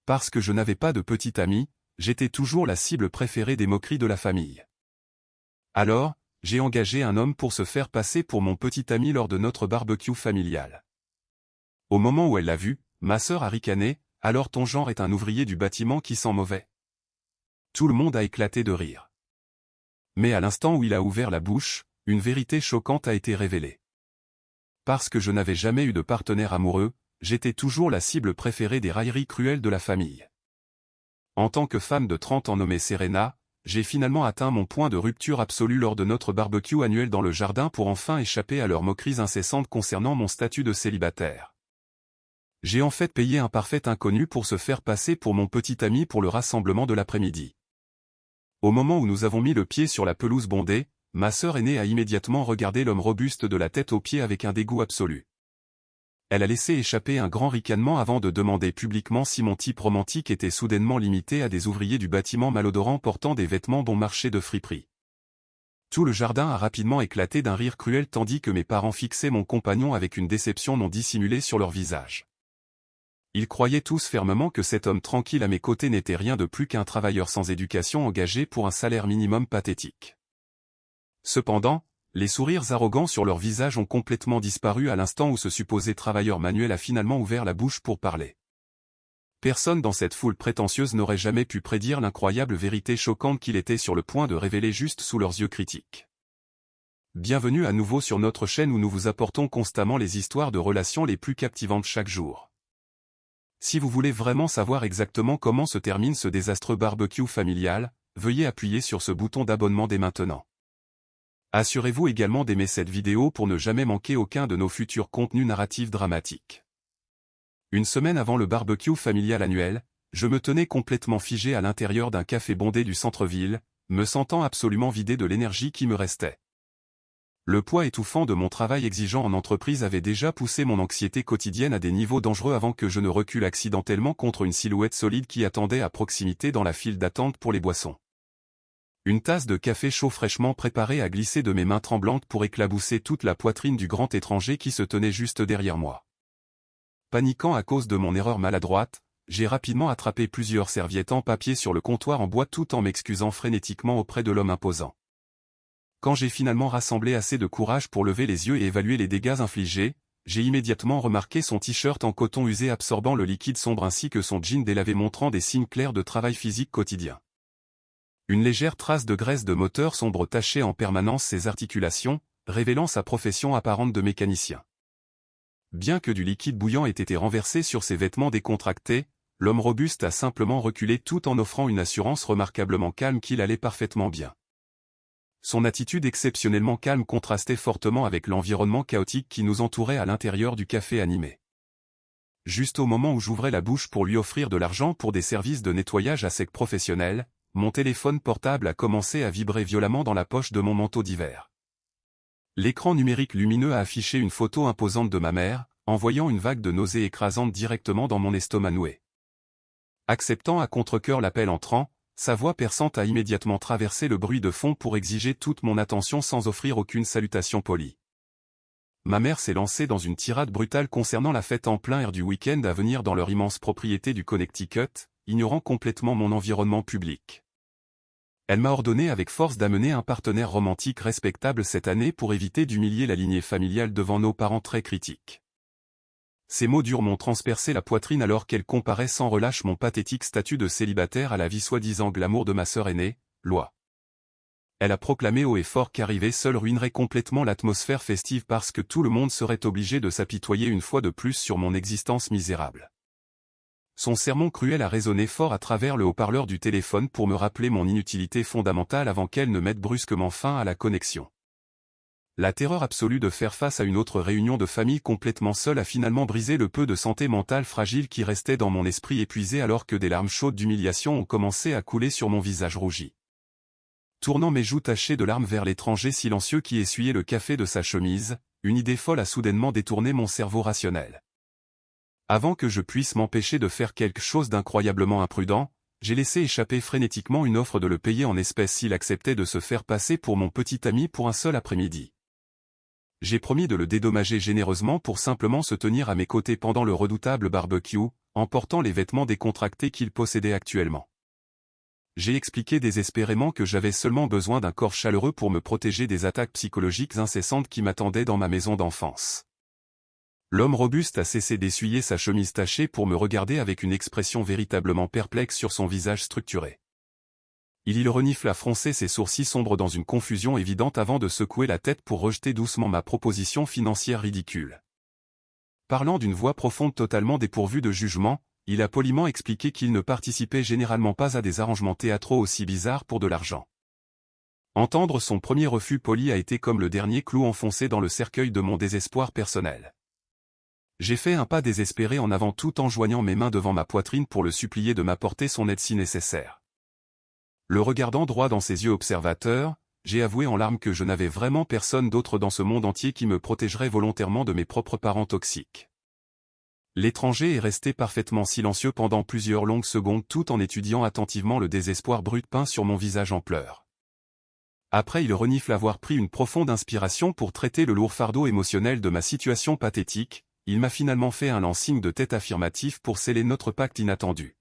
Parce que je n'avais pas de petit ami, j'étais toujours la cible préférée des moqueries de la famille. Alors, j'ai engagé un homme pour se faire passer pour mon petit ami lors de notre barbecue familial. Au moment où elle l'a vu, ma sœur a ricané, « Alors ton genre est un ouvrier du bâtiment qui sent mauvais ?» Tout le monde a éclaté de rire. Mais à l'instant où il a ouvert la bouche, une vérité choquante a été révélée. Parce que je n'avais jamais eu de partenaire amoureux, j'étais toujours la cible préférée des railleries cruelles de la famille. En tant que femme de 30 ans nommée Serena, j'ai finalement atteint mon point de rupture absolue lors de notre barbecue annuel dans le jardin pour enfin échapper à leurs moqueries incessantes concernant mon statut de célibataire. J'ai en fait payé un parfait inconnu pour se faire passer pour mon petit ami pour le rassemblement de l'après-midi. Au moment où nous avons mis le pied sur la pelouse bondée, ma sœur aînée a immédiatement regardé l'homme robuste de la tête aux pieds avec un dégoût absolu. Elle a laissé échapper un grand ricanement avant de demander publiquement si mon type romantique était soudainement limité à des ouvriers du bâtiment malodorants portant des vêtements bon marché de friperie. Tout le jardin a rapidement éclaté d'un rire cruel tandis que mes parents fixaient mon compagnon avec une déception non dissimulée sur leur visage. Ils croyaient tous fermement que cet homme tranquille à mes côtés n'était rien de plus qu'un travailleur sans éducation engagé pour un salaire minimum pathétique. Cependant, les sourires arrogants sur leur visage ont complètement disparu à l'instant où ce supposé travailleur manuel a finalement ouvert la bouche pour parler. Personne dans cette foule prétentieuse n'aurait jamais pu prédire l'incroyable vérité choquante qu'il était sur le point de révéler juste sous leurs yeux critiques. Bienvenue à nouveau sur notre chaîne où nous vous apportons constamment les histoires de relations les plus captivantes chaque jour. Si vous voulez vraiment savoir exactement comment se termine ce désastreux barbecue familial, veuillez appuyer sur ce bouton d'abonnement dès maintenant. Assurez-vous également d'aimer cette vidéo pour ne jamais manquer aucun de nos futurs contenus narratifs dramatiques. Une semaine avant le barbecue familial annuel, je me tenais complètement figé à l'intérieur d'un café bondé du centre-ville, me sentant absolument vidé de l'énergie qui me restait. Le poids étouffant de mon travail exigeant en entreprise avait déjà poussé mon anxiété quotidienne à des niveaux dangereux avant que je ne recule accidentellement contre une silhouette solide qui attendait à proximité dans la file d'attente pour les boissons. Une tasse de café chaud fraîchement préparée a glissé de mes mains tremblantes pour éclabousser toute la poitrine du grand étranger qui se tenait juste derrière moi. Paniquant à cause de mon erreur maladroite, j'ai rapidement attrapé plusieurs serviettes en papier sur le comptoir en bois tout en m'excusant frénétiquement auprès de l'homme imposant. Quand j'ai finalement rassemblé assez de courage pour lever les yeux et évaluer les dégâts infligés, j'ai immédiatement remarqué son t-shirt en coton usé absorbant le liquide sombre ainsi que son jean délavé montrant des signes clairs de travail physique quotidien. Une légère trace de graisse de moteur sombre tachait en permanence ses articulations, révélant sa profession apparente de mécanicien. Bien que du liquide bouillant ait été renversé sur ses vêtements décontractés, l'homme robuste a simplement reculé tout en offrant une assurance remarquablement calme qu'il allait parfaitement bien. Son attitude exceptionnellement calme contrastait fortement avec l'environnement chaotique qui nous entourait à l'intérieur du café animé. Juste au moment où j'ouvrais la bouche pour lui offrir de l'argent pour des services de nettoyage à sec professionnels, mon téléphone portable a commencé à vibrer violemment dans la poche de mon manteau d'hiver. L'écran numérique lumineux a affiché une photo imposante de ma mère, envoyant une vague de nausées écrasante directement dans mon estomac noué. Acceptant à contre-cœur l'appel entrant, sa voix perçante a immédiatement traversé le bruit de fond pour exiger toute mon attention sans offrir aucune salutation polie. Ma mère s'est lancée dans une tirade brutale concernant la fête en plein air du week-end à venir dans leur immense propriété du Connecticut, ignorant complètement mon environnement public. Elle m'a ordonné avec force d'amener un partenaire romantique respectable cette année pour éviter d'humilier la lignée familiale devant nos parents très critiques. Ces mots durs m'ont transpercé la poitrine alors qu'elle comparait sans relâche mon pathétique statut de célibataire à la vie soi-disant glamour de ma sœur aînée, Loi. Elle a proclamé haut et fort qu'arriver seule ruinerait complètement l'atmosphère festive parce que tout le monde serait obligé de s'apitoyer une fois de plus sur mon existence misérable. Son sermon cruel a résonné fort à travers le haut-parleur du téléphone pour me rappeler mon inutilité fondamentale avant qu'elle ne mette brusquement fin à la connexion. La terreur absolue de faire face à une autre réunion de famille complètement seule a finalement brisé le peu de santé mentale fragile qui restait dans mon esprit épuisé alors que des larmes chaudes d'humiliation ont commencé à couler sur mon visage rougi. Tournant mes joues tachées de larmes vers l'étranger silencieux qui essuyait le café de sa chemise, une idée folle a soudainement détourné mon cerveau rationnel. Avant que je puisse m'empêcher de faire quelque chose d'incroyablement imprudent, j'ai laissé échapper frénétiquement une offre de le payer en espèces s'il acceptait de se faire passer pour mon petit ami pour un seul après-midi. J'ai promis de le dédommager généreusement pour simplement se tenir à mes côtés pendant le redoutable barbecue, emportant les vêtements décontractés qu'il possédait actuellement. J'ai expliqué désespérément que j'avais seulement besoin d'un corps chaleureux pour me protéger des attaques psychologiques incessantes qui m'attendaient dans ma maison d'enfance. L'homme robuste a cessé d'essuyer sa chemise tachée pour me regarder avec une expression véritablement perplexe sur son visage structuré. Il renifle à froncer ses sourcils sombres dans une confusion évidente avant de secouer la tête pour rejeter doucement ma proposition financière ridicule. Parlant d'une voix profonde totalement dépourvue de jugement, il a poliment expliqué qu'il ne participait généralement pas à des arrangements théâtraux aussi bizarres pour de l'argent. Entendre son premier refus poli a été comme le dernier clou enfoncé dans le cercueil de mon désespoir personnel. J'ai fait un pas désespéré en avant tout en joignant mes mains devant ma poitrine pour le supplier de m'apporter son aide si nécessaire. Le regardant droit dans ses yeux observateurs, j'ai avoué en larmes que je n'avais vraiment personne d'autre dans ce monde entier qui me protégerait volontairement de mes propres parents toxiques. L'étranger est resté parfaitement silencieux pendant plusieurs longues secondes tout en étudiant attentivement le désespoir brut peint sur mon visage en pleurs. Après il renifle avoir pris une profonde inspiration pour traiter le lourd fardeau émotionnel de ma situation pathétique, il m'a finalement fait un lent signe de tête affirmatif pour sceller notre pacte inattendu.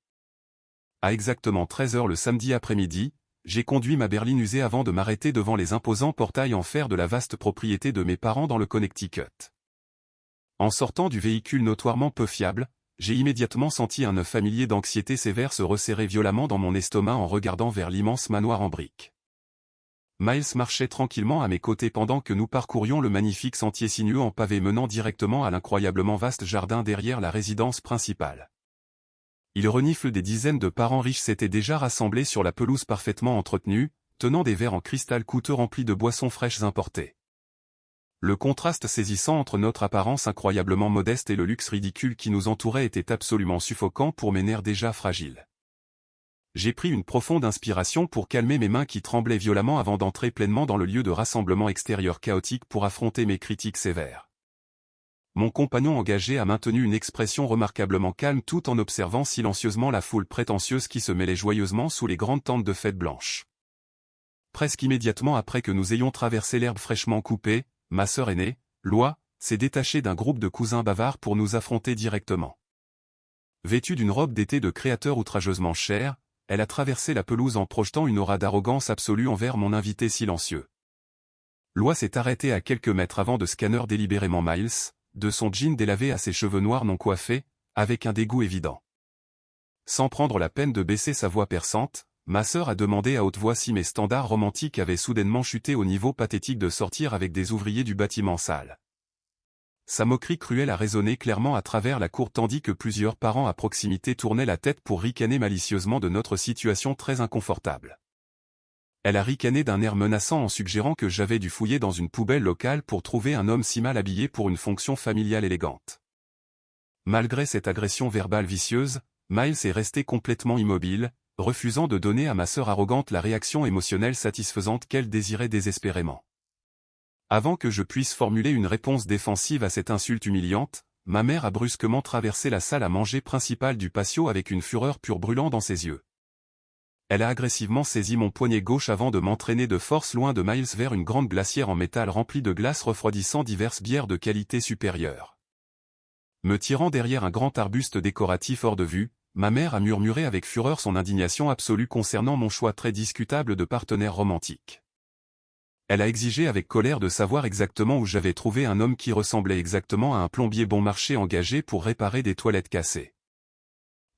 À exactement 13 h le samedi après-midi, j'ai conduit ma berline usée avant de m'arrêter devant les imposants portails en fer de la vaste propriété de mes parents dans le Connecticut. En sortant du véhicule notoirement peu fiable, j'ai immédiatement senti un œuf familier d'anxiété sévère se resserrer violemment dans mon estomac en regardant vers l'immense manoir en briques. Miles marchait tranquillement à mes côtés pendant que nous parcourions le magnifique sentier sinueux en pavé menant directement à l'incroyablement vaste jardin derrière la résidence principale. Il renifle des dizaines de parents riches s'étaient déjà rassemblés sur la pelouse parfaitement entretenue, tenant des verres en cristal coûteux remplis de boissons fraîches importées. Le contraste saisissant entre notre apparence incroyablement modeste et le luxe ridicule qui nous entourait était absolument suffocant pour mes nerfs déjà fragiles. J'ai pris une profonde inspiration pour calmer mes mains qui tremblaient violemment avant d'entrer pleinement dans le lieu de rassemblement extérieur chaotique pour affronter mes critiques sévères. Mon compagnon engagé a maintenu une expression remarquablement calme tout en observant silencieusement la foule prétentieuse qui se mêlait joyeusement sous les grandes tentes de fête blanches. Presque immédiatement après que nous ayons traversé l'herbe fraîchement coupée, ma sœur aînée, Loi, s'est détachée d'un groupe de cousins bavards pour nous affronter directement. Vêtue d'une robe d'été de créateur outrageusement chère, elle a traversé la pelouse en projetant une aura d'arrogance absolue envers mon invité silencieux. Loi s'est arrêtée à quelques mètres avant de scanner délibérément Miles, de son jean délavé à ses cheveux noirs non coiffés, avec un dégoût évident. Sans prendre la peine de baisser sa voix perçante, ma sœur a demandé à haute voix si mes standards romantiques avaient soudainement chuté au niveau pathétique de sortir avec des ouvriers du bâtiment sale. Sa moquerie cruelle a résonné clairement à travers la cour tandis que plusieurs parents à proximité tournaient la tête pour ricaner malicieusement de notre situation très inconfortable. Elle a ricané d'un air menaçant en suggérant que j'avais dû fouiller dans une poubelle locale pour trouver un homme si mal habillé pour une fonction familiale élégante. Malgré cette agression verbale vicieuse, Miles est resté complètement immobile, refusant de donner à ma sœur arrogante la réaction émotionnelle satisfaisante qu'elle désirait désespérément. Avant que je puisse formuler une réponse défensive à cette insulte humiliante, ma mère a brusquement traversé la salle à manger principale du patio avec une fureur pure brûlant dans ses yeux. Elle a agressivement saisi mon poignet gauche avant de m'entraîner de force loin de Miles vers une grande glacière en métal remplie de glace refroidissant diverses bières de qualité supérieure. Me tirant derrière un grand arbuste décoratif hors de vue, ma mère a murmuré avec fureur son indignation absolue concernant mon choix très discutable de partenaire romantique. Elle a exigé avec colère de savoir exactement où j'avais trouvé un homme qui ressemblait exactement à un plombier bon marché engagé pour réparer des toilettes cassées.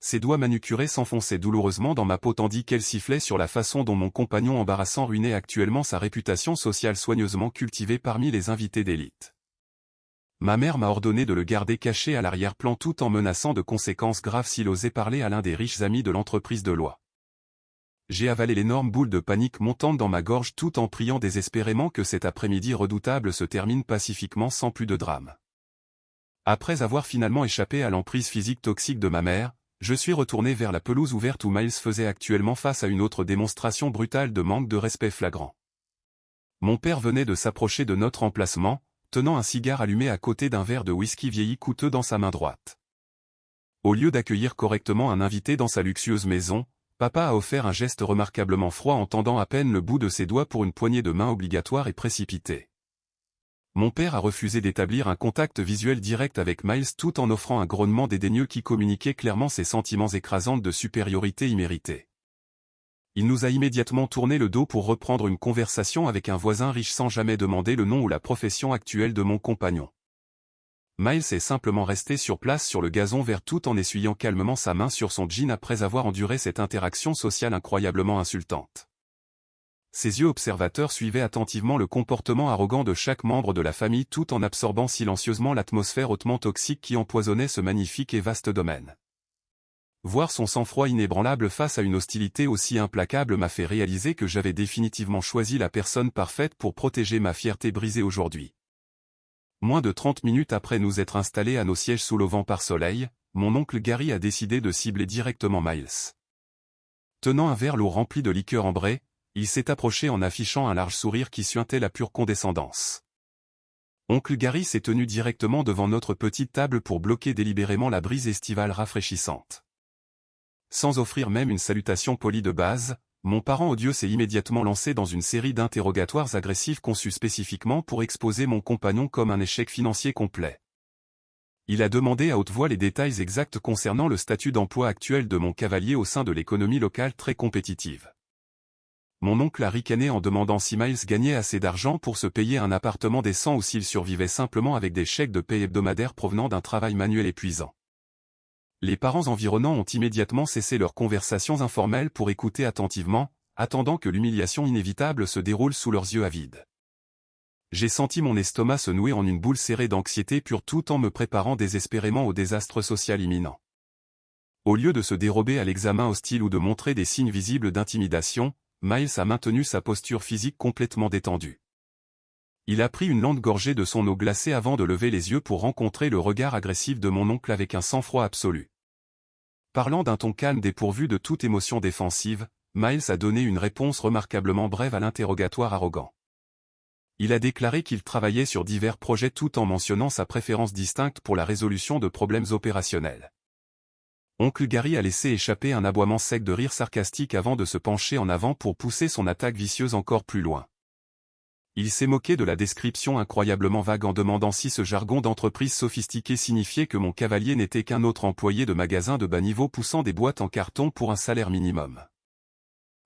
Ses doigts manucurés s'enfonçaient douloureusement dans ma peau tandis qu'elle sifflait sur la façon dont mon compagnon embarrassant ruinait actuellement sa réputation sociale soigneusement cultivée parmi les invités d'élite. Ma mère m'a ordonné de le garder caché à l'arrière-plan tout en menaçant de conséquences graves s'il osait parler à l'un des riches amis de l'entreprise de Loi. J'ai avalé l'énorme boule de panique montante dans ma gorge tout en priant désespérément que cet après-midi redoutable se termine pacifiquement sans plus de drame. Après avoir finalement échappé à l'emprise physique toxique de ma mère, je suis retourné vers la pelouse ouverte où Miles faisait actuellement face à une autre démonstration brutale de manque de respect flagrant. Mon père venait de s'approcher de notre emplacement, tenant un cigare allumé à côté d'un verre de whisky vieilli coûteux dans sa main droite. Au lieu d'accueillir correctement un invité dans sa luxueuse maison, Papa a offert un geste remarquablement froid en tendant à peine le bout de ses doigts pour une poignée de main obligatoire et précipitée. Mon père a refusé d'établir un contact visuel direct avec Miles tout en offrant un grognement dédaigneux qui communiquait clairement ses sentiments écrasants de supériorité imméritée. Il nous a immédiatement tourné le dos pour reprendre une conversation avec un voisin riche sans jamais demander le nom ou la profession actuelle de mon compagnon. Miles est simplement resté sur place sur le gazon vert tout en essuyant calmement sa main sur son jean après avoir enduré cette interaction sociale incroyablement insultante. Ses yeux observateurs suivaient attentivement le comportement arrogant de chaque membre de la famille tout en absorbant silencieusement l'atmosphère hautement toxique qui empoisonnait ce magnifique et vaste domaine. Voir son sang-froid inébranlable face à une hostilité aussi implacable m'a fait réaliser que j'avais définitivement choisi la personne parfaite pour protéger ma fierté brisée aujourd'hui. Moins de 30 minutes après nous être installés à nos sièges sous l'auvent par soleil, mon oncle Gary a décidé de cibler directement Miles. Tenant un verre lourd rempli de liqueur ambrée, il s'est approché en affichant un large sourire qui suintait la pure condescendance. Oncle Gary s'est tenu directement devant notre petite table pour bloquer délibérément la brise estivale rafraîchissante. Sans offrir même une salutation polie de base, mon parent odieux s'est immédiatement lancé dans une série d'interrogatoires agressifs conçus spécifiquement pour exposer mon compagnon comme un échec financier complet. Il a demandé à haute voix les détails exacts concernant le statut d'emploi actuel de mon cavalier au sein de l'économie locale très compétitive. Mon oncle a ricané en demandant si Miles gagnait assez d'argent pour se payer un appartement décent ou s'il survivait simplement avec des chèques de paie hebdomadaires provenant d'un travail manuel épuisant. Les parents environnants ont immédiatement cessé leurs conversations informelles pour écouter attentivement, attendant que l'humiliation inévitable se déroule sous leurs yeux avides. J'ai senti mon estomac se nouer en une boule serrée d'anxiété pure tout en me préparant désespérément au désastre social imminent. Au lieu de se dérober à l'examen hostile ou de montrer des signes visibles d'intimidation, Miles a maintenu sa posture physique complètement détendue. Il a pris une lente gorgée de son eau glacée avant de lever les yeux pour rencontrer le regard agressif de mon oncle avec un sang-froid absolu. Parlant d'un ton calme dépourvu de toute émotion défensive, Miles a donné une réponse remarquablement brève à l'interrogatoire arrogant. Il a déclaré qu'il travaillait sur divers projets tout en mentionnant sa préférence distincte pour la résolution de problèmes opérationnels. Oncle Gary a laissé échapper un aboiement sec de rire sarcastique avant de se pencher en avant pour pousser son attaque vicieuse encore plus loin. Il s'est moqué de la description incroyablement vague en demandant si ce jargon d'entreprise sophistiquée signifiait que mon cavalier n'était qu'un autre employé de magasin de bas niveau poussant des boîtes en carton pour un salaire minimum.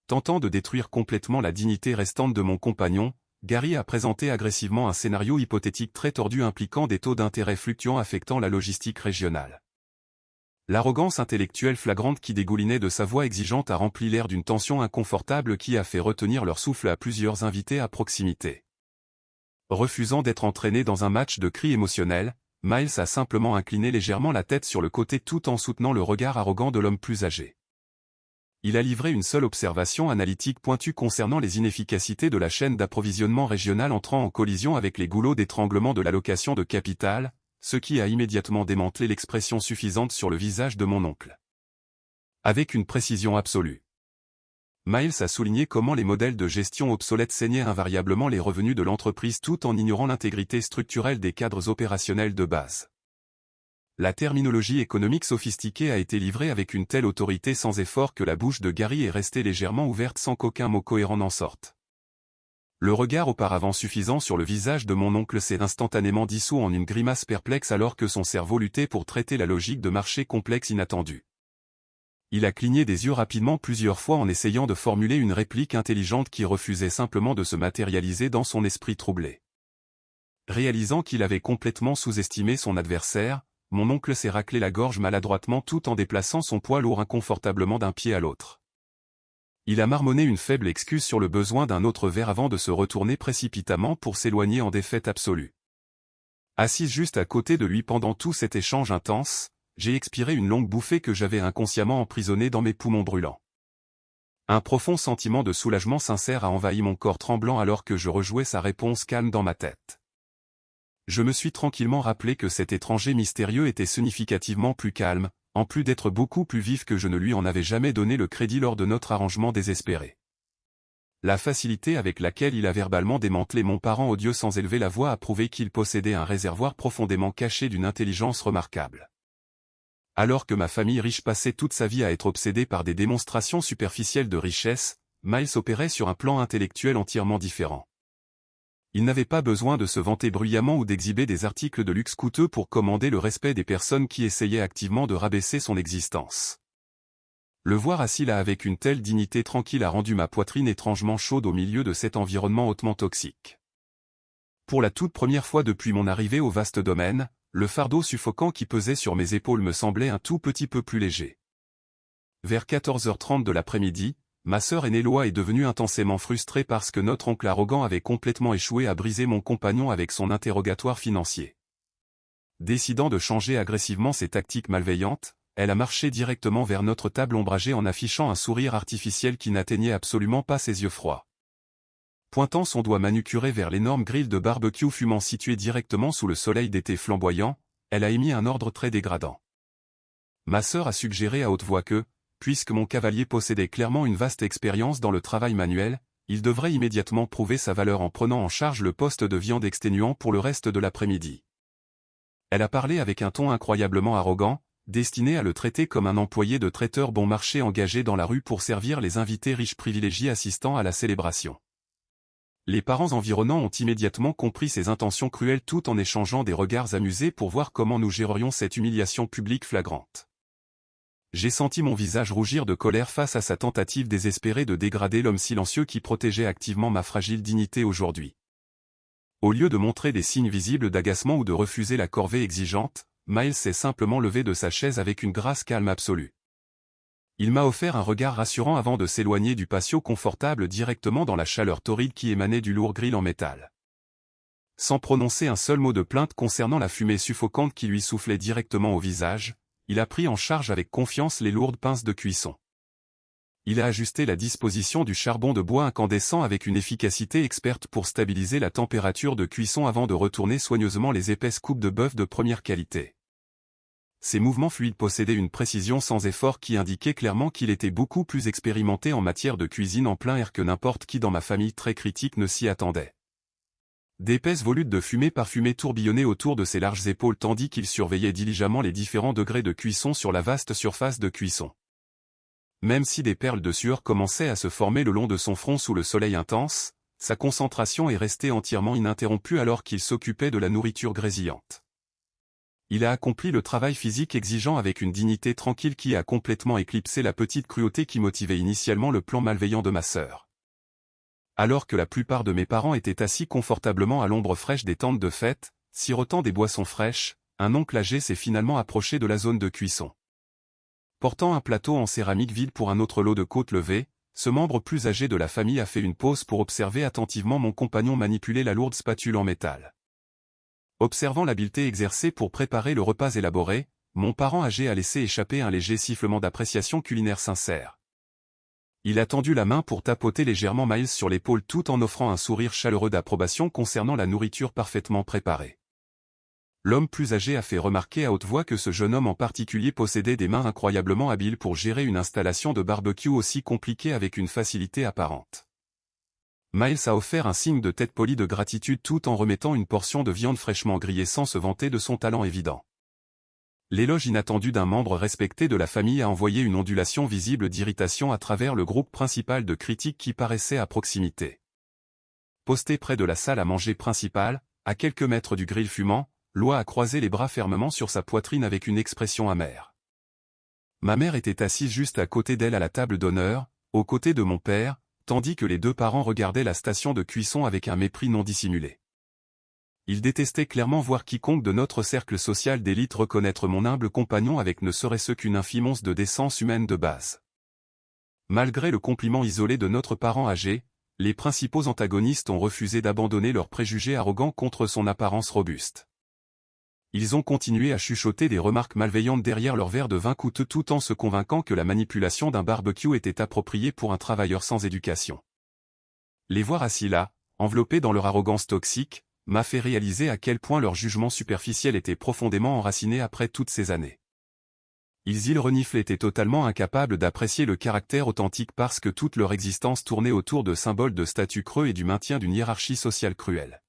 Tentant de détruire complètement la dignité restante de mon compagnon, Gary a présenté agressivement un scénario hypothétique très tordu impliquant des taux d'intérêt fluctuants affectant la logistique régionale. L'arrogance intellectuelle flagrante qui dégoulinait de sa voix exigeante a rempli l'air d'une tension inconfortable qui a fait retenir leur souffle à plusieurs invités à proximité. Refusant d'être entraîné dans un match de cris émotionnels, Miles a simplement incliné légèrement la tête sur le côté tout en soutenant le regard arrogant de l'homme plus âgé. Il a livré une seule observation analytique pointue concernant les inefficacités de la chaîne d'approvisionnement régionale entrant en collision avec les goulots d'étranglement de l'allocation de capital, ce qui a immédiatement démantelé l'expression suffisante sur le visage de mon oncle. Avec une précision absolue. Miles a souligné comment les modèles de gestion obsolètes saignaient invariablement les revenus de l'entreprise tout en ignorant l'intégrité structurelle des cadres opérationnels de base. La terminologie économique sophistiquée a été livrée avec une telle autorité sans effort que la bouche de Gary est restée légèrement ouverte sans qu'aucun mot cohérent n'en sorte. Le regard auparavant suffisant sur le visage de mon oncle s'est instantanément dissous en une grimace perplexe alors que son cerveau luttait pour traiter la logique de marché complexe inattendue. Il a cligné des yeux rapidement plusieurs fois en essayant de formuler une réplique intelligente qui refusait simplement de se matérialiser dans son esprit troublé. Réalisant qu'il avait complètement sous-estimé son adversaire, mon oncle s'est raclé la gorge maladroitement tout en déplaçant son poids lourd inconfortablement d'un pied à l'autre. Il a marmonné une faible excuse sur le besoin d'un autre verre avant de se retourner précipitamment pour s'éloigner en défaite absolue. Assise juste à côté de lui pendant tout cet échange intense, j'ai expiré une longue bouffée que j'avais inconsciemment emprisonnée dans mes poumons brûlants. Un profond sentiment de soulagement sincère a envahi mon corps tremblant alors que je rejouais sa réponse calme dans ma tête. Je me suis tranquillement rappelé que cet étranger mystérieux était significativement plus calme, en plus d'être beaucoup plus vif que je ne lui en avais jamais donné le crédit lors de notre arrangement désespéré. La facilité avec laquelle il a verbalement démantelé mon parent odieux sans élever la voix a prouvé qu'il possédait un réservoir profondément caché d'une intelligence remarquable. Alors que ma famille riche passait toute sa vie à être obsédée par des démonstrations superficielles de richesse, Miles opérait sur un plan intellectuel entièrement différent. Ils n'avaient pas besoin de se vanter bruyamment ou d'exhiber des articles de luxe coûteux pour commander le respect des personnes qui essayaient activement de rabaisser son existence. Le voir assis là avec une telle dignité tranquille a rendu ma poitrine étrangement chaude au milieu de cet environnement hautement toxique. Pour la toute première fois depuis mon arrivée au vaste domaine, le fardeau suffocant qui pesait sur mes épaules me semblait un tout petit peu plus léger. Vers 14h30 de l'après-midi, ma sœur aînée Loa est devenue intensément frustrée parce que notre oncle arrogant avait complètement échoué à briser mon compagnon avec son interrogatoire financier. Décidant de changer agressivement ses tactiques malveillantes, elle a marché directement vers notre table ombragée en affichant un sourire artificiel qui n'atteignait absolument pas ses yeux froids. Pointant son doigt manucuré vers l'énorme grille de barbecue fumant située directement sous le soleil d'été flamboyant, elle a émis un ordre très dégradant. Ma sœur a suggéré à haute voix que, puisque mon cavalier possédait clairement une vaste expérience dans le travail manuel, il devrait immédiatement prouver sa valeur en prenant en charge le poste de viande exténuant pour le reste de l'après-midi. Elle a parlé avec un ton incroyablement arrogant, destiné à le traiter comme un employé de traiteur bon marché engagé dans la rue pour servir les invités riches privilégiés assistant à la célébration. Les parents environnants ont immédiatement compris ses intentions cruelles tout en échangeant des regards amusés pour voir comment nous gérerions cette humiliation publique flagrante. J'ai senti mon visage rougir de colère face à sa tentative désespérée de dégrader l'homme silencieux qui protégeait activement ma fragile dignité aujourd'hui. Au lieu de montrer des signes visibles d'agacement ou de refuser la corvée exigeante, Miles s'est simplement levé de sa chaise avec une grâce calme absolue. Il m'a offert un regard rassurant avant de s'éloigner du patio confortable directement dans la chaleur torride qui émanait du lourd grill en métal. Sans prononcer un seul mot de plainte concernant la fumée suffocante qui lui soufflait directement au visage, il a pris en charge avec confiance les lourdes pinces de cuisson. Il a ajusté la disposition du charbon de bois incandescent avec une efficacité experte pour stabiliser la température de cuisson avant de retourner soigneusement les épaisses coupes de bœuf de première qualité. Ces mouvements fluides possédaient une précision sans effort qui indiquait clairement qu'il était beaucoup plus expérimenté en matière de cuisine en plein air que n'importe qui dans ma famille très critique ne s'y attendait. D'épaisses volutes de fumée parfumée tourbillonnaient autour de ses larges épaules tandis qu'il surveillait diligemment les différents degrés de cuisson sur la vaste surface de cuisson. Même si des perles de sueur commençaient à se former le long de son front sous le soleil intense, sa concentration est restée entièrement ininterrompue alors qu'il s'occupait de la nourriture grésillante. Il a accompli le travail physique exigeant avec une dignité tranquille qui a complètement éclipsé la petite cruauté qui motivait initialement le plan malveillant de ma sœur. Alors que la plupart de mes parents étaient assis confortablement à l'ombre fraîche des tentes de fête, sirotant des boissons fraîches, un oncle âgé s'est finalement approché de la zone de cuisson. Portant un plateau en céramique vide pour un autre lot de côtes levées, ce membre plus âgé de la famille a fait une pause pour observer attentivement mon compagnon manipuler la lourde spatule en métal. Observant l'habileté exercée pour préparer le repas élaboré, mon parent âgé a laissé échapper un léger sifflement d'appréciation culinaire sincère. Il a tendu la main pour tapoter légèrement Miles sur l'épaule tout en offrant un sourire chaleureux d'approbation concernant la nourriture parfaitement préparée. L'homme plus âgé a fait remarquer à haute voix que ce jeune homme en particulier possédait des mains incroyablement habiles pour gérer une installation de barbecue aussi compliquée avec une facilité apparente. Miles a offert un signe de tête polie de gratitude tout en remettant une portion de viande fraîchement grillée sans se vanter de son talent évident. L'éloge inattendu d'un membre respecté de la famille a envoyé une ondulation visible d'irritation à travers le groupe principal de critiques qui paraissait à proximité. Posté près de la salle à manger principale, à quelques mètres du grill fumant, Loa a croisé les bras fermement sur sa poitrine avec une expression amère. Ma mère était assise juste à côté d'elle à la table d'honneur, aux côtés de mon père, tandis que les deux parents regardaient la station de cuisson avec un mépris non dissimulé. Ils détestaient clairement voir quiconque de notre cercle social d'élite reconnaître mon humble compagnon avec ne serait-ce qu'une infime once de décence humaine de base. Malgré le compliment isolé de notre parent âgé, les principaux antagonistes ont refusé d'abandonner leurs préjugés arrogants contre son apparence robuste. Ils ont continué à chuchoter des remarques malveillantes derrière leur verre de vin coûteux tout en se convainquant que la manipulation d'un barbecue était appropriée pour un travailleur sans éducation. Les voir assis là, enveloppés dans leur arrogance toxique, m'a fait réaliser à quel point leur jugement superficiel était profondément enraciné après toutes ces années. Ils reniflent étaient totalement incapables d'apprécier le caractère authentique parce que toute leur existence tournait autour de symboles de statut creux et du maintien d'une hiérarchie sociale cruelle.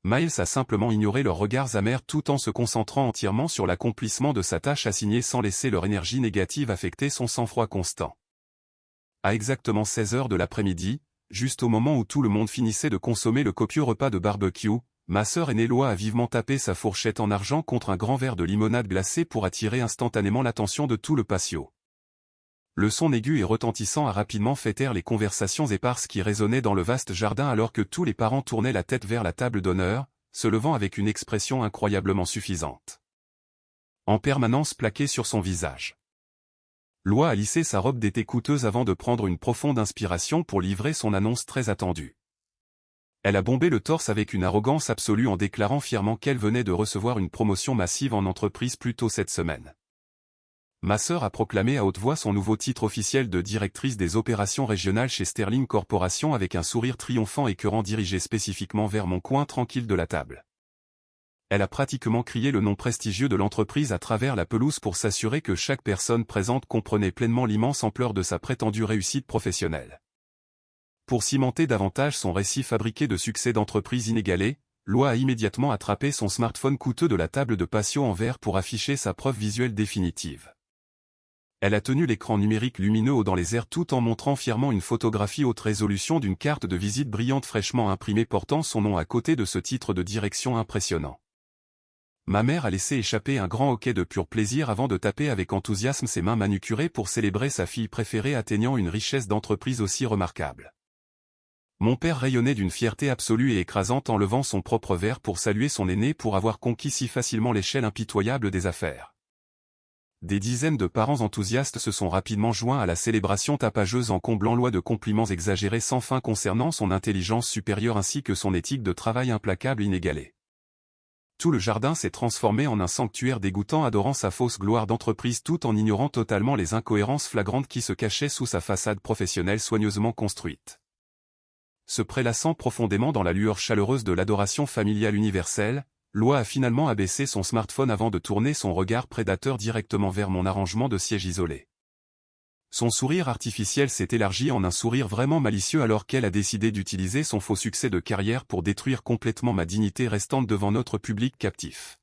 Miles a simplement ignoré leurs regards amers tout en se concentrant entièrement sur l'accomplissement de sa tâche assignée sans laisser leur énergie négative affecter son sang-froid constant. À exactement 16 heures de l'après-midi, juste au moment où tout le monde finissait de consommer le copieux repas de barbecue, ma sœur aînée Loi a vivement tapé sa fourchette en argent contre un grand verre de limonade glacée pour attirer instantanément l'attention de tout le patio. Le son aigu et retentissant a rapidement fait taire les conversations éparses qui résonnaient dans le vaste jardin alors que tous les parents tournaient la tête vers la table d'honneur, se levant avec une expression incroyablement suffisante, en permanence plaquée sur son visage. Loi a lissé sa robe d'été coûteuse avant de prendre une profonde inspiration pour livrer son annonce très attendue. Elle a bombé le torse avec une arrogance absolue en déclarant fièrement qu'elle venait de recevoir une promotion massive en entreprise plus tôt cette semaine. Ma sœur a proclamé à haute voix son nouveau titre officiel de directrice des opérations régionales chez Sterling Corporation avec un sourire triomphant écœurant dirigé spécifiquement vers mon coin tranquille de la table. Elle a pratiquement crié le nom prestigieux de l'entreprise à travers la pelouse pour s'assurer que chaque personne présente comprenait pleinement l'immense ampleur de sa prétendue réussite professionnelle. Pour cimenter davantage son récit fabriqué de succès d'entreprise inégalé, Loi a immédiatement attrapé son smartphone coûteux de la table de patio en verre pour afficher sa preuve visuelle définitive. Elle a tenu l'écran numérique lumineux haut dans les airs tout en montrant fièrement une photographie haute résolution d'une carte de visite brillante fraîchement imprimée portant son nom à côté de ce titre de direction impressionnant. Ma mère a laissé échapper un grand hoquet de pur plaisir avant de taper avec enthousiasme ses mains manucurées pour célébrer sa fille préférée atteignant une richesse d'entreprise aussi remarquable. Mon père rayonnait d'une fierté absolue et écrasante en levant son propre verre pour saluer son aîné pour avoir conquis si facilement l'échelle impitoyable des affaires. Des dizaines de parents enthousiastes se sont rapidement joints à la célébration tapageuse en comblant Loi de compliments exagérés sans fin concernant son intelligence supérieure ainsi que son éthique de travail implacable inégalée. Tout le jardin s'est transformé en un sanctuaire dégoûtant adorant sa fausse gloire d'entreprise tout en ignorant totalement les incohérences flagrantes qui se cachaient sous sa façade professionnelle soigneusement construite. Se prélassant profondément dans la lueur chaleureuse de l'adoration familiale universelle, Loi a finalement abaissé son smartphone avant de tourner son regard prédateur directement vers mon arrangement de siège isolé. Son sourire artificiel s'est élargi en un sourire vraiment malicieux alors qu'elle a décidé d'utiliser son faux succès de carrière pour détruire complètement ma dignité restante devant notre public captif.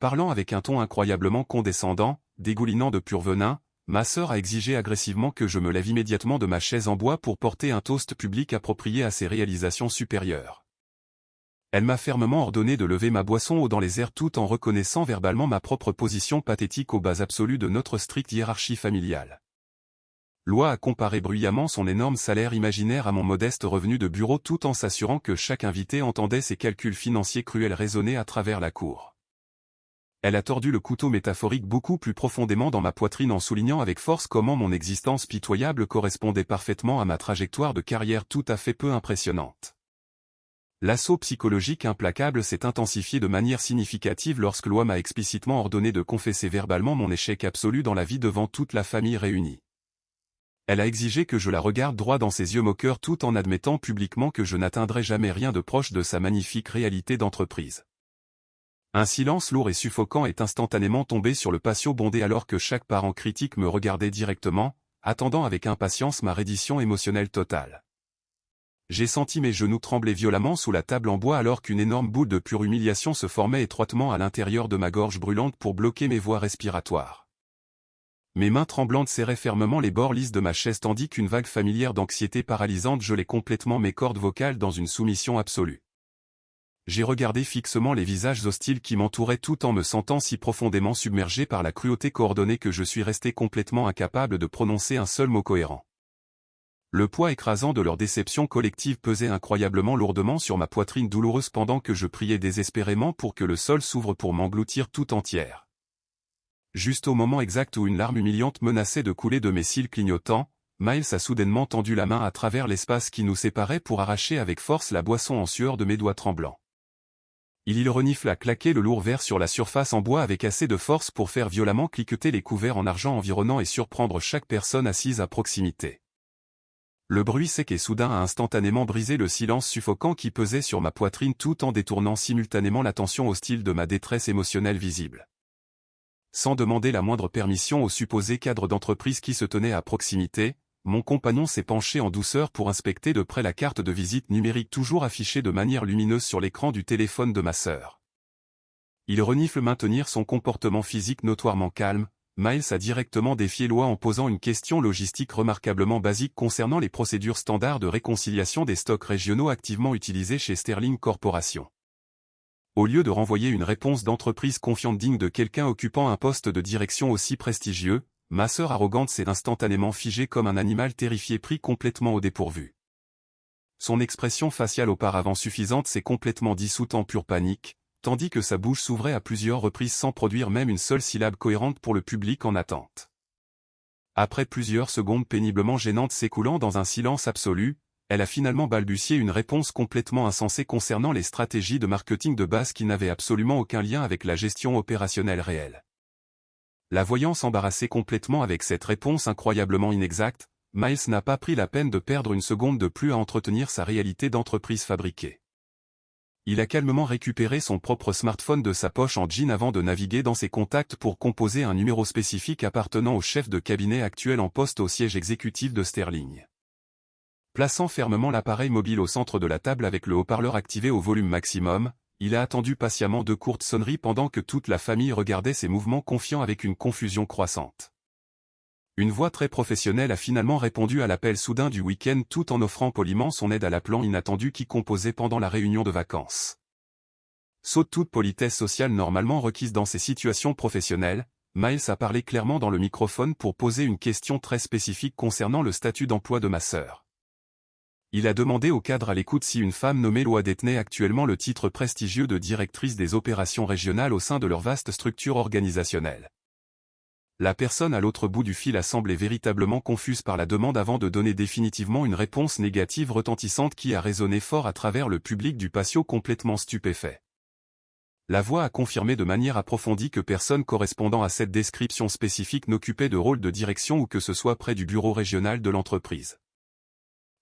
Parlant avec un ton incroyablement condescendant, dégoulinant de pur venin, ma sœur a exigé agressivement que je me lève immédiatement de ma chaise en bois pour porter un toast public approprié à ses réalisations supérieures. Elle m'a fermement ordonné de lever ma boisson haut dans les airs tout en reconnaissant verbalement ma propre position pathétique aux bases absolues de notre stricte hiérarchie familiale. Loi a comparé bruyamment son énorme salaire imaginaire à mon modeste revenu de bureau tout en s'assurant que chaque invité entendait ses calculs financiers cruels résonner à travers la cour. Elle a tordu le couteau métaphorique beaucoup plus profondément dans ma poitrine en soulignant avec force comment mon existence pitoyable correspondait parfaitement à ma trajectoire de carrière tout à fait peu impressionnante. L'assaut psychologique implacable s'est intensifié de manière significative lorsque Loi m'a explicitement ordonné de confesser verbalement mon échec absolu dans la vie devant toute la famille réunie. Elle a exigé que je la regarde droit dans ses yeux moqueurs tout en admettant publiquement que je n'atteindrais jamais rien de proche de sa magnifique réalité d'entreprise. Un silence lourd et suffocant est instantanément tombé sur le patio bondé alors que chaque parent critique me regardait directement, attendant avec impatience ma reddition émotionnelle totale. J'ai senti mes genoux trembler violemment sous la table en bois alors qu'une énorme boule de pure humiliation se formait étroitement à l'intérieur de ma gorge brûlante pour bloquer mes voies respiratoires. Mes mains tremblantes serraient fermement les bords lisses de ma chaise tandis qu'une vague familière d'anxiété paralysante gelait complètement mes cordes vocales dans une soumission absolue. J'ai regardé fixement les visages hostiles qui m'entouraient tout en me sentant si profondément submergé par la cruauté coordonnée que je suis resté complètement incapable de prononcer un seul mot cohérent. Le poids écrasant de leur déception collective pesait incroyablement lourdement sur ma poitrine douloureuse pendant que je priais désespérément pour que le sol s'ouvre pour m'engloutir tout entière. Juste au moment exact où une larme humiliante menaçait de couler de mes cils clignotants, Miles a soudainement tendu la main à travers l'espace qui nous séparait pour arracher avec force la boisson en sueur de mes doigts tremblants. Il renifla claquer le lourd verre sur la surface en bois avec assez de force pour faire violemment cliqueter les couverts en argent environnant et surprendre chaque personne assise à proximité. Le bruit sec et soudain a instantanément brisé le silence suffocant qui pesait sur ma poitrine tout en détournant simultanément l'attention hostile de ma détresse émotionnelle visible. Sans demander la moindre permission au supposé cadre d'entreprise qui se tenait à proximité, mon compagnon s'est penché en douceur pour inspecter de près la carte de visite numérique toujours affichée de manière lumineuse sur l'écran du téléphone de ma sœur. Il renifle maintenir son comportement physique notoirement calme, Miles a directement défié Loi en posant une question logistique remarquablement basique concernant les procédures standards de réconciliation des stocks régionaux activement utilisés chez Sterling Corporation. Au lieu de renvoyer une réponse d'entreprise confiante digne de quelqu'un occupant un poste de direction aussi prestigieux, ma sœur arrogante s'est instantanément figée comme un animal terrifié pris complètement au dépourvu. Son expression faciale auparavant suffisante s'est complètement dissoute en pure panique, tandis que sa bouche s'ouvrait à plusieurs reprises sans produire même une seule syllabe cohérente pour le public en attente. Après plusieurs secondes péniblement gênantes s'écoulant dans un silence absolu, elle a finalement balbutié une réponse complètement insensée concernant les stratégies de marketing de base qui n'avaient absolument aucun lien avec la gestion opérationnelle réelle. La voyant s'embarrasser complètement avec cette réponse incroyablement inexacte, Miles n'a pas pris la peine de perdre une seconde de plus à entretenir sa réalité d'entreprise fabriquée. Il a calmement récupéré son propre smartphone de sa poche en jean avant de naviguer dans ses contacts pour composer un numéro spécifique appartenant au chef de cabinet actuel en poste au siège exécutif de Sterling. Plaçant fermement l'appareil mobile au centre de la table avec le haut-parleur activé au volume maximum, il a attendu patiemment 2 courtes sonneries pendant que toute la famille regardait ses mouvements confiants avec une confusion croissante. Une voix très professionnelle a finalement répondu à l'appel soudain du week-end tout en offrant poliment son aide à l'appelant inattendu qui composait pendant la réunion de vacances. Saute toute politesse sociale normalement requise dans ces situations professionnelles, Miles a parlé clairement dans le microphone pour poser une question très spécifique concernant le statut d'emploi de ma sœur. Il a demandé au cadre à l'écoute si une femme nommée Loi détenait actuellement le titre prestigieux de directrice des opérations régionales au sein de leur vaste structure organisationnelle. La personne à l'autre bout du fil a semblé véritablement confuse par la demande avant de donner définitivement une réponse négative retentissante qui a résonné fort à travers le public du patio complètement stupéfait. La voix a confirmé de manière approfondie que personne correspondant à cette description spécifique n'occupait de rôle de direction ou que ce soit près du bureau régional de l'entreprise.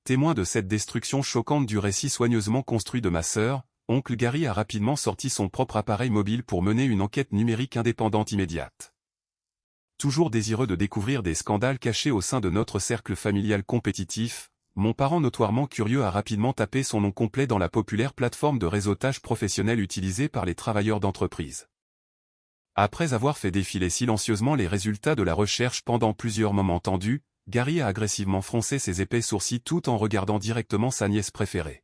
Témoin de cette destruction choquante du récit soigneusement construit de ma sœur, oncle Gary a rapidement sorti son propre appareil mobile pour mener une enquête numérique indépendante immédiate. Toujours désireux de découvrir des scandales cachés au sein de notre cercle familial compétitif, mon parent notoirement curieux a rapidement tapé son nom complet dans la populaire plateforme de réseautage professionnel utilisée par les travailleurs d'entreprise. Après avoir fait défiler silencieusement les résultats de la recherche pendant plusieurs moments tendus, Gary a agressivement froncé ses épais sourcils tout en regardant directement sa nièce préférée.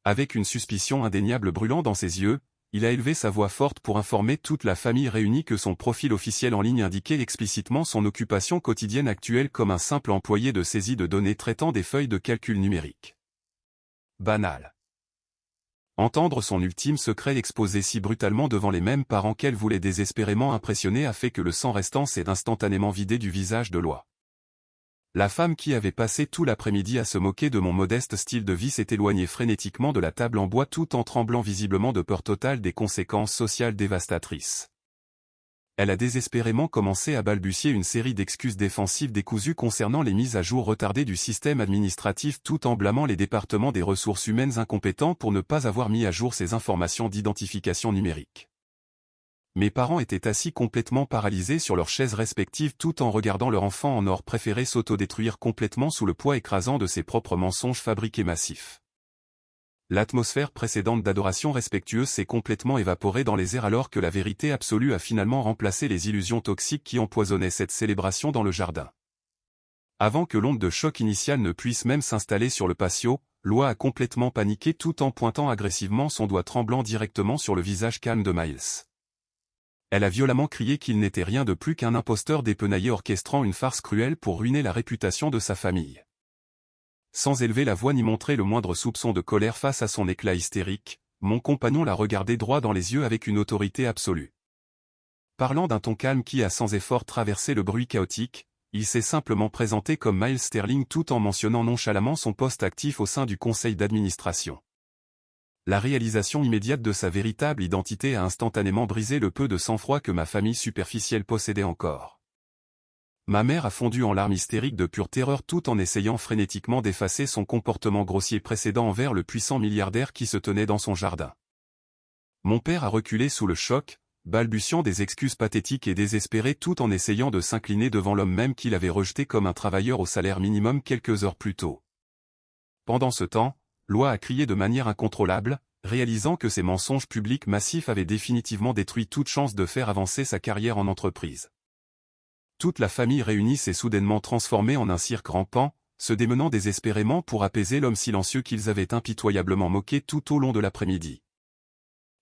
Avec une suspicion indéniable brûlant dans ses yeux, il a élevé sa voix forte pour informer toute la famille réunie que son profil officiel en ligne indiquait explicitement son occupation quotidienne actuelle comme un simple employé de saisie de données traitant des feuilles de calcul numérique. Banal. Entendre son ultime secret exposé si brutalement devant les mêmes parents qu'elle voulait désespérément impressionner a fait que le sang restant s'est instantanément vidé du visage de Loi. La femme qui avait passé tout l'après-midi à se moquer de mon modeste style de vie s'est éloignée frénétiquement de la table en bois tout en tremblant visiblement de peur totale des conséquences sociales dévastatrices. Elle a désespérément commencé à balbutier une série d'excuses défensives décousues concernant les mises à jour retardées du système administratif tout en blâmant les départements des ressources humaines incompétents pour ne pas avoir mis à jour ces informations d'identification numérique. Mes parents étaient assis complètement paralysés sur leurs chaises respectives tout en regardant leur enfant en or préféré s'autodétruire complètement sous le poids écrasant de ses propres mensonges fabriqués massifs. L'atmosphère précédente d'adoration respectueuse s'est complètement évaporée dans les airs alors que la vérité absolue a finalement remplacé les illusions toxiques qui empoisonnaient cette célébration dans le jardin. Avant que l'onde de choc initiale ne puisse même s'installer sur le patio, Loi a complètement paniqué tout en pointant agressivement son doigt tremblant directement sur le visage calme de Miles. Elle a violemment crié qu'il n'était rien de plus qu'un imposteur dépenaillé orchestrant une farce cruelle pour ruiner la réputation de sa famille. Sans élever la voix ni montrer le moindre soupçon de colère face à son éclat hystérique, mon compagnon l'a regardé droit dans les yeux avec une autorité absolue. Parlant d'un ton calme qui a sans effort traversé le bruit chaotique, il s'est simplement présenté comme Miles Sterling tout en mentionnant nonchalamment son poste actif au sein du conseil d'administration. La réalisation immédiate de sa véritable identité a instantanément brisé le peu de sang-froid que ma famille superficielle possédait encore. Ma mère a fondu en larmes hystériques de pure terreur tout en essayant frénétiquement d'effacer son comportement grossier précédent envers le puissant milliardaire qui se tenait dans son jardin. Mon père a reculé sous le choc, balbutiant des excuses pathétiques et désespérées tout en essayant de s'incliner devant l'homme même qu'il avait rejeté comme un travailleur au salaire minimum quelques heures plus tôt. Pendant ce temps, Loi a crié de manière incontrôlable, réalisant que ses mensonges publics massifs avaient définitivement détruit toute chance de faire avancer sa carrière en entreprise. Toute la famille réunie s'est soudainement transformée en un cirque rampant, se démenant désespérément pour apaiser l'homme silencieux qu'ils avaient impitoyablement moqué tout au long de l'après-midi.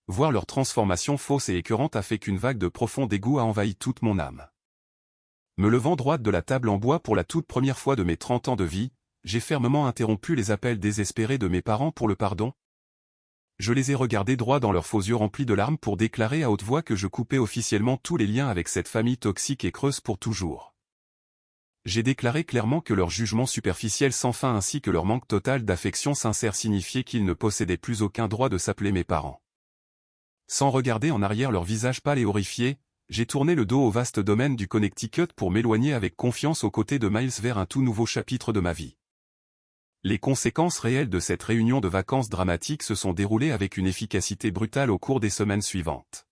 Voir leur transformation fausse et écœurante a fait qu'une vague de profond dégoût a envahi toute mon âme. Me levant droite de la table en bois pour la toute première fois de mes 30 ans de vie, j'ai fermement interrompu les appels désespérés de mes parents pour le pardon. Je les ai regardés droit dans leurs faux yeux remplis de larmes pour déclarer à haute voix que je coupais officiellement tous les liens avec cette famille toxique et creuse pour toujours. J'ai déclaré clairement que leur jugement superficiel sans fin ainsi que leur manque total d'affection sincère signifiait qu'ils ne possédaient plus aucun droit de s'appeler mes parents. Sans regarder en arrière leur visage pâle et horrifié, j'ai tourné le dos au vaste domaine du Connecticut pour m'éloigner avec confiance aux côtés de Miles vers un tout nouveau chapitre de ma vie. Les conséquences réelles de cette réunion de vacances dramatique se sont déroulées avec une efficacité brutale au cours des semaines suivantes.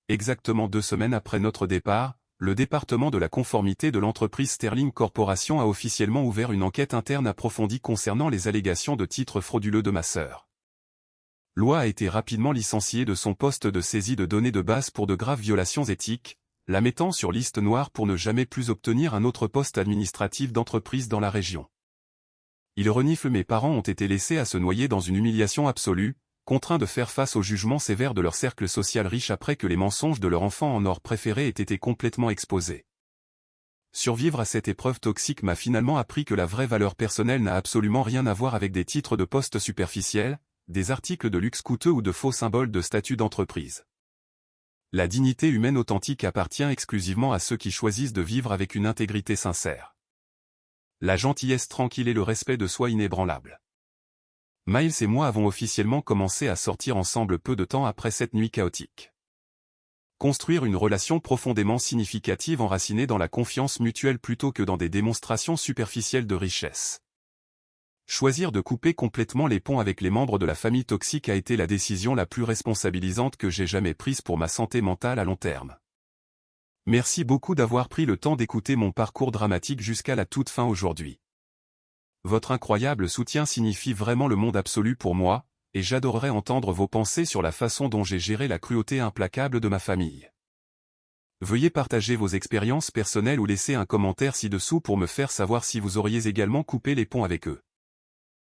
Exactement 2 semaines après notre départ, le département de la conformité de l'entreprise Sterling Corporation a officiellement ouvert une enquête interne approfondie concernant les allégations de titres frauduleux de ma sœur. Loi a été rapidement licenciée de son poste de saisie de données de base pour de graves violations éthiques, la mettant sur liste noire pour ne jamais plus obtenir un autre poste administratif d'entreprise dans la région. Il renifle mes parents ont été laissés à se noyer dans une humiliation absolue, contraints de faire face au jugement sévère de leur cercle social riche après que les mensonges de leur enfant en or préféré aient été complètement exposés. Survivre à cette épreuve toxique m'a finalement appris que la vraie valeur personnelle n'a absolument rien à voir avec des titres de poste superficiels, des articles de luxe coûteux ou de faux symboles de statut d'entreprise. La dignité humaine authentique appartient exclusivement à ceux qui choisissent de vivre avec une intégrité sincère. La gentillesse tranquille et le respect de soi inébranlable. Miles et moi avons officiellement commencé à sortir ensemble peu de temps après cette nuit chaotique. Construire une relation profondément significative enracinée dans la confiance mutuelle plutôt que dans des démonstrations superficielles de richesse. Choisir de couper complètement les ponts avec les membres de la famille toxique a été la décision la plus responsabilisante que j'ai jamais prise pour ma santé mentale à long terme. Merci beaucoup d'avoir pris le temps d'écouter mon parcours dramatique jusqu'à la toute fin aujourd'hui. Votre incroyable soutien signifie vraiment le monde absolu pour moi, et j'adorerais entendre vos pensées sur la façon dont j'ai géré la cruauté implacable de ma famille. Veuillez partager vos expériences personnelles ou laisser un commentaire ci-dessous pour me faire savoir si vous auriez également coupé les ponts avec eux.